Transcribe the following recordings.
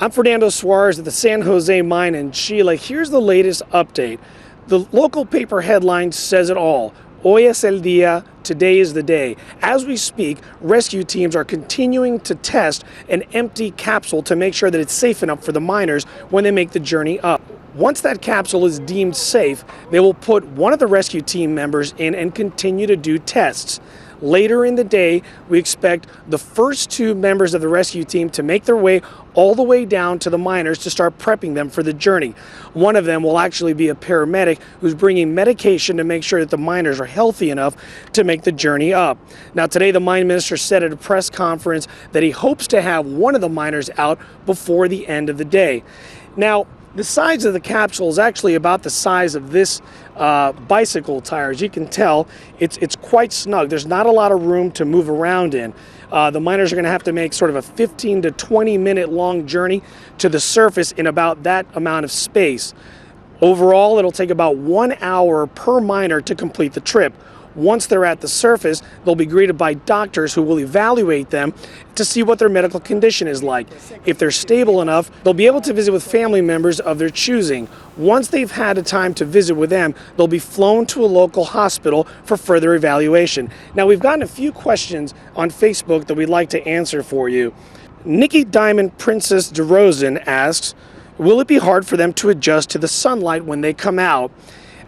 I'm Fernando Suarez at the San Jose mine in Chile. Here's the latest update. The local paper headline says it all. Hoy es el día, today is the day. As we speak, rescue teams are continuing to test an empty capsule to make sure that it's safe enough for the miners when they make the journey up. Once that capsule is deemed safe, they will put one of the rescue team members in and continue to do tests. Later in the day, we expect the first two members of the rescue team to make their way all the way down to the miners to start prepping them for the journey. One of them will actually be a paramedic who's bringing medication to make sure that the miners are healthy enough to make the journey up. Now today the mine minister said at a press conference that he hopes to have one of the miners out before the end of the day. Now, the size of the capsule is actually about the size of this bicycle tire. As you can tell, it's quite snug. There's not a lot of room to move around in. The miners are going to have to make sort of a 15 to 20 minute long journey to the surface in about that amount of space. Overall, it'll take about 1 hour per miner to complete the trip. Once they're at the surface, they'll be greeted by doctors who will evaluate them to see what their medical condition is like. If they're stable enough, they'll be able to visit with family members of their choosing. Once they've had a time to visit with them, they'll be flown to a local hospital for further evaluation. Now, we've gotten a few questions on Facebook that we'd like to answer for you. Nikki Diamond Princess DeRozan asks, will it be hard for them to adjust to the sunlight when they come out?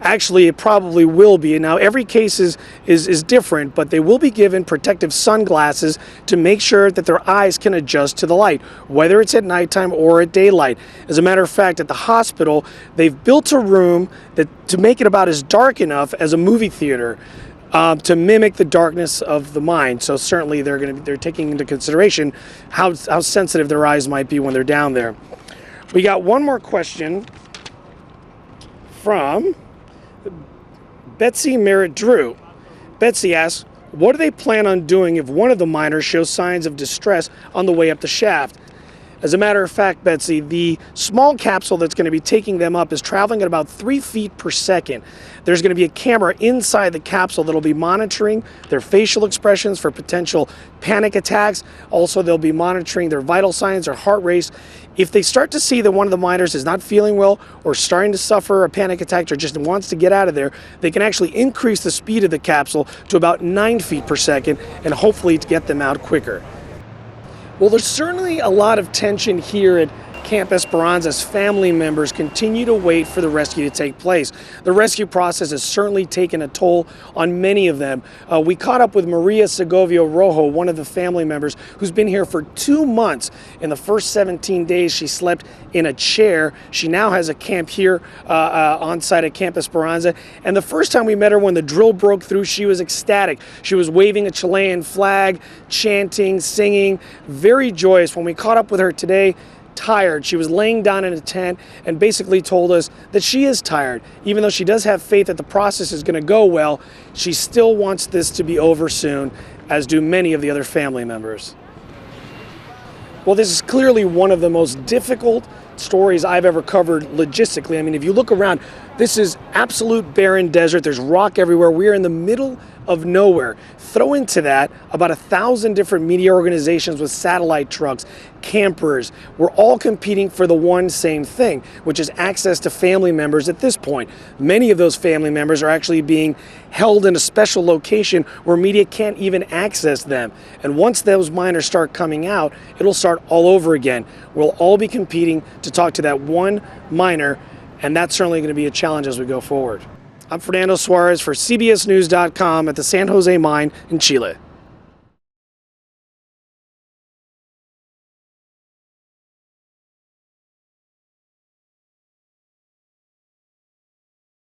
Actually, it probably will be. Now, every case is different, but they will be given protective sunglasses to make sure that their eyes can adjust to the light, whether it's at nighttime or at daylight. As a matter of fact, at the hospital, they've built a room to make it about as dark enough as a movie theater to mimic the darkness of the mine. So certainly they're taking into consideration how sensitive their eyes might be when they're down there. We got one more question from Betsy Merritt Drew. Betsy asks, what do they plan on doing if one of the miners shows signs of distress on the way up the shaft? As a matter of fact, Betsy, the small capsule that's going to be taking them up is traveling at about 3 feet per second. There's going to be a camera inside the capsule that'll be monitoring their facial expressions for potential panic attacks. Also, they'll be monitoring their vital signs, their heart rate. If they start to see that one of the miners is not feeling well or starting to suffer a panic attack or just wants to get out of there, they can actually increase the speed of the capsule to about 9 feet per second and hopefully to get them out quicker. Well, there's certainly a lot of tension here at Camp Esperanza as family members continue to wait for the rescue to take place. The rescue process has certainly taken a toll on many of them. We caught up with Maria Segovia Rojo, one of the family members who's been here for 2 months. In the first 17 days, she slept in a chair. She now has a camp here on site at Camp Esperanza. And the first time we met her, when the drill broke through, she was ecstatic. She was waving a Chilean flag, chanting, singing, very joyous. When we caught up with her today, tired. She was laying down in a tent and basically told us that she is tired. Even though she does have faith that the process is going to go well, she still wants this to be over soon, as do many of the other family members. Well, this is clearly one of the most difficult stories I've ever covered logistically. I mean, if you look around, this is absolute barren desert. There's rock everywhere. We're in the middle of nowhere. Throw into that about 1,000 different media organizations with satellite trucks, campers. We're all competing for the one same thing, which is access to family members at this point. Many of those family members are actually being held in a special location where media can't even access them. And once those miners start coming out, it'll start all over again. We'll all be competing to talk to that one miner, and that's certainly going to be a challenge as we go forward. I'm Fernando Suarez for CBSNews.com at the San Jose mine in Chile.